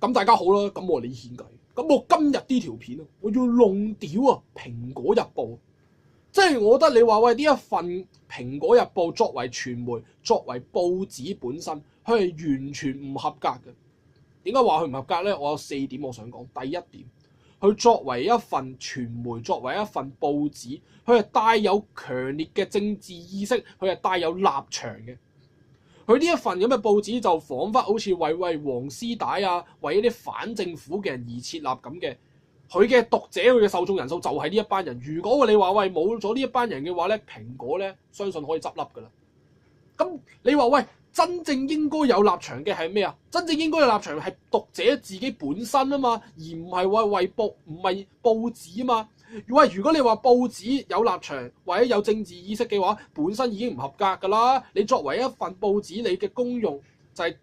咁大家好啦，咁我李獻計，咁我今日呢條片啊，我要弄屌啊蘋果日報，即係我覺得你話喂呢一份蘋果日報作為傳媒、作為報紙本身，佢係完全唔合格嘅。點解話佢唔合格呢？我有4點我想講。第一點，佢作為一份傳媒，作為一份報紙，佢係帶有強烈嘅政治意識，佢係帶有立場嘅。佢呢一份咁嘅報紙就彷彿好似為黃絲帶啊，為一啲反政府嘅人而設立咁嘅。佢嘅讀者、佢嘅受眾人數就係呢一班人。如果你話喂冇咗呢一班人嘅話咧，蘋果咧相信可以執笠㗎啦。咁你話喂，真正應該有立場嘅係咩啊？真正應該有立場係讀者自己本身啊嘛，而唔係唔係報紙啊嘛。喂，如果你話報紙有立場或者有政治意識嘅話，本身已經唔合格㗎啦。你作為一份報紙，你嘅功用就係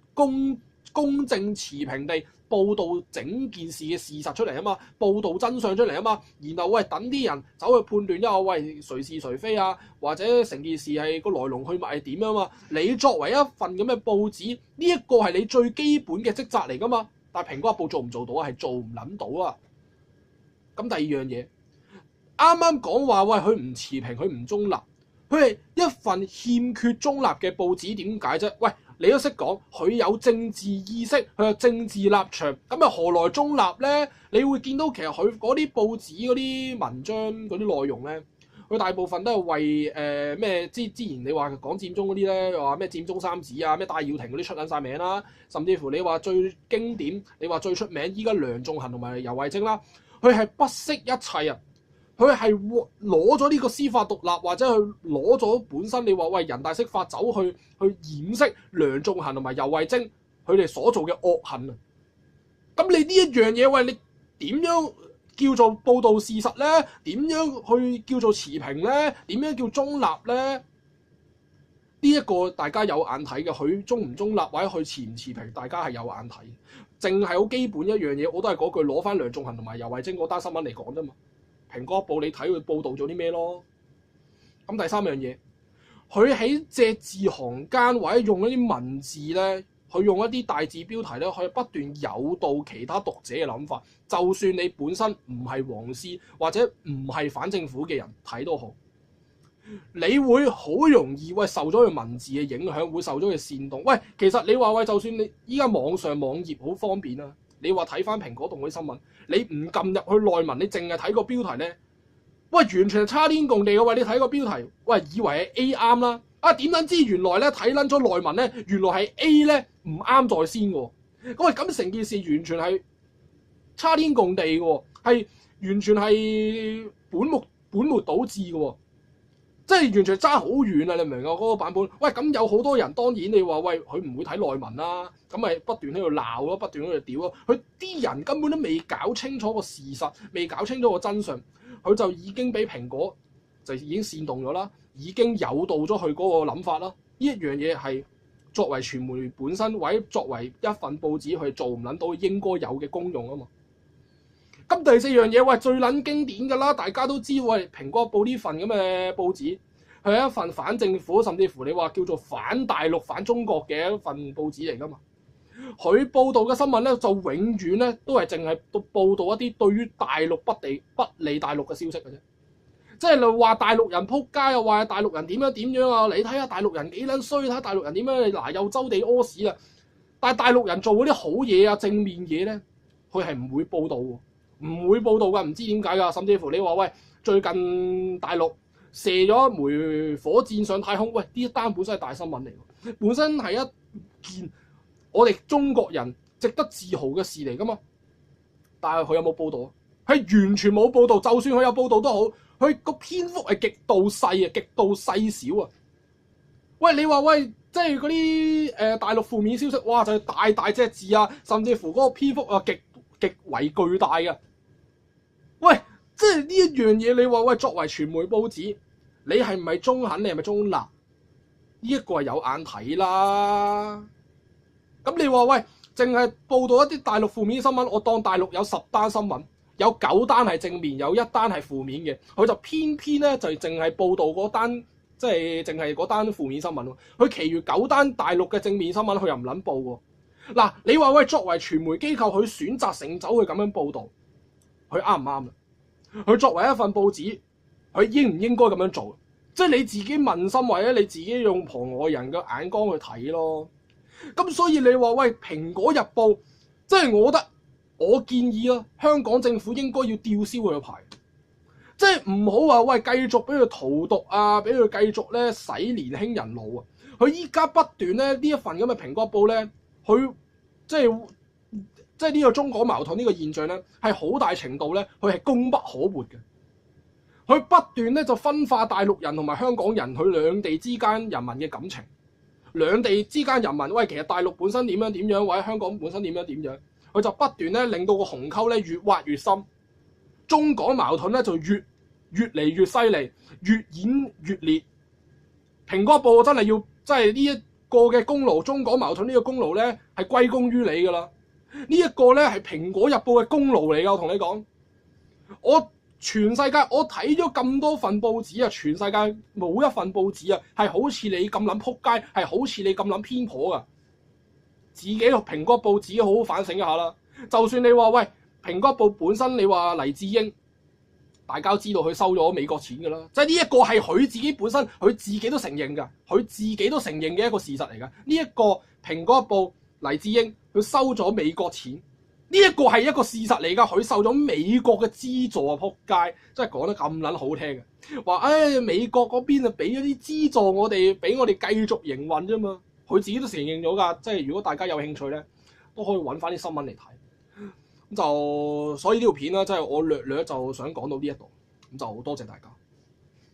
公正持平地報導整件事嘅事實出嚟啊嘛，報導真相出嚟啊嘛。然後喂，等啲人走去判斷一下喂誰是誰非啊，或者成件事係個來龍去脈係點啊嘛。你作為一份咁嘅報紙，呢一個係你最基本嘅職責嚟㗎嘛。但係蘋果日報做唔做到啊？係做唔撚到啊。咁第二樣嘢。啱啱講話喂，佢唔持平，佢唔中立，佢係一份欠缺中立嘅報紙，點解啫？喂，你都識講，佢有政治意識，佢有政治立場，咁又何來中立呢？你會見到其實佢嗰啲報紙嗰啲文章嗰啲內容呢，佢大部分都係為咩？之前你話講佔中嗰啲呢，又話咩佔中三子啊，咩戴耀廷嗰啲出緊晒名啦，甚至乎你話最經典，你話最出名依家梁頌恆同埋游蕙禎啦，佢係不惜一切啊！佢係攞咗呢個司法獨立，或者佢攞咗本身你話喂人大釋法走去掩飾梁頌恆同埋游蕙禎佢哋所做嘅惡行啊！咁你呢一樣嘢喂，你點樣叫做報導事實呢？點樣去叫做持平呢？點樣叫中立呢？呢一個大家有眼睇嘅，佢中唔中立或者佢持唔持平，大家係有眼睇。淨係好基本一樣嘢，我都係嗰句攞翻梁頌恆同埋游蕙禎嗰單新聞嚟講啫嘛。蘋果報你睇佢報導咗啲咩咯？咁第三樣嘢，佢喺隻字行間或者用一啲文字咧，佢用一啲大字標題咧，可以不斷誘導其他讀者嘅諗法。就算你本身唔係黃絲或者唔係反政府嘅人睇都好，你會好容易受咗佢文字嘅影響，會受咗佢煽動。喂，其實你話喂，就算你依家網上網頁好方便啊。你話睇翻蘋果動嗰啲新聞，你唔撳入去內文，你淨係睇個標題咧，喂，完全係差天共地嘅。喂，你睇個標題，喂，以為係 A 啱啦，啊點撚知原來咧睇撚咗內文咧，原來係 A 咧唔啱在先喎。咁喂，咁成件事完全係差天共地嘅喎，係完全係本末倒置嘅喎。即係完全爭好遠啊！你明唔明啊？嗰個版本，喂咁有好多人當然你話喂佢唔會睇內文啦，咁咪不斷喺度鬧咯，不斷喺度屌咯。佢啲人根本都未搞清楚個事實，未搞清楚個真相，佢就已經俾蘋果就已經煽動咗啦，已經誘導咗佢嗰個諗法啦。呢一樣嘢係作為傳媒本身或者作為一份報紙去做唔撚到應該有嘅功用啊嘛。咁第四樣嘢，喂，最撚經典㗎啦，大家都知喂，蘋果報呢份咁嘅報紙，佢係一份反政府，甚至乎你話叫做反大陸、反中國嘅一份報紙嚟㗎嘛。佢報導嘅新聞咧，就永遠咧都係淨係報導一啲對於大陸不利大陸嘅消息嘅啫。即係你話大陸人撲街，又話大陸人點樣啊？你睇下大陸人幾撚衰，睇下大陸人點樣，嗱又周地屙屎啊！但係大陸人做嗰啲好嘢啊、正面嘢咧，佢係唔會報導喎。唔會報導㗎，唔知點解㗎，甚至乎你話喂，最近大陸射咗一枚火箭上太空，喂，呢一單本身係大新聞嚟㗎，本身係一件我哋中國人值得自豪嘅事嚟㗎嘛。但係佢有冇報導啊？係完全冇報導，就算佢有報導都好，佢個篇幅係極度細啊，極度細小啊。喂，你話喂，即係嗰啲大陸負面消息，哇，就係大隻字啊，甚至乎嗰個篇幅啊極為巨大嘅。喂，即係呢一樣嘢，你話喂，作為傳媒報紙，你係唔係中肯？你係咪中立？呢一個係有眼睇啦。咁你話喂，淨係報導一啲大陸負面新聞，我當大陸有10單新聞，有9單係正面，有1單係負面嘅，佢就偏偏咧就淨係報導嗰單，即係淨係嗰單負面新聞喎。佢其餘9單大陸嘅正面新聞，佢又唔撚報喎。嗱，你話喂，作為傳媒機構，佢選擇性走去咁樣報導，佢啱唔啱啊？佢作為一份報紙，佢應唔應該咁樣做？即係你自己問心，或者你自己用旁外人嘅眼光去睇咯。咁所以你話喂，蘋果日報，即係我覺得，我建議啊，香港政府應該要吊銷佢嘅牌，即係唔好話喂繼續俾佢荼毒啊，俾佢繼續咧洗年輕人腦啊。佢依家不斷咧呢一份咁嘅蘋果報咧，佢即係呢個中港矛盾呢個現象咧，係好大程度咧，佢係功不可沒嘅。佢不斷咧就分化大陸人同埋香港人，佢兩地之間人民嘅感情。兩地之間人民，喂，其實大陸本身點樣，或者香港本身點樣，佢就不斷咧令到個鴻溝咧越挖越深，中港矛盾咧就越嚟越犀利，越演越烈。蘋果報真係要，即係呢一個嘅功勞，中港矛盾呢個功勞咧係歸功於你㗎啦。呢一個咧係蘋果日報嘅功勞嚟㗎，我同你講，全世界我睇咗咁多份報紙啊，全世界冇一份報紙啊係好似你咁撚撲街，係好似你咁撚偏頗噶。自己個蘋果報紙好好反省一下啦。就算你話喂，蘋果報本身你話黎智英，大家都知道佢收咗美國錢噶啦，即係呢一個係佢自己本身佢自己都承認噶，佢自己都承認嘅一個事實嚟噶。呢一個蘋果報黎智英佢收咗美國錢。呢一個係一個事實嚟㗎，佢受咗美國嘅資助啊！撲街，真係講得咁撚好聽嘅，話美國嗰邊啊俾咗啲資助我哋，俾我哋繼續營運啫嘛。佢自己都承認咗㗎，即係如果大家有興趣咧，都可以揾翻啲新聞嚟睇。咁就所以呢條片咧，即係我略就想講到呢一度，咁就多謝大家。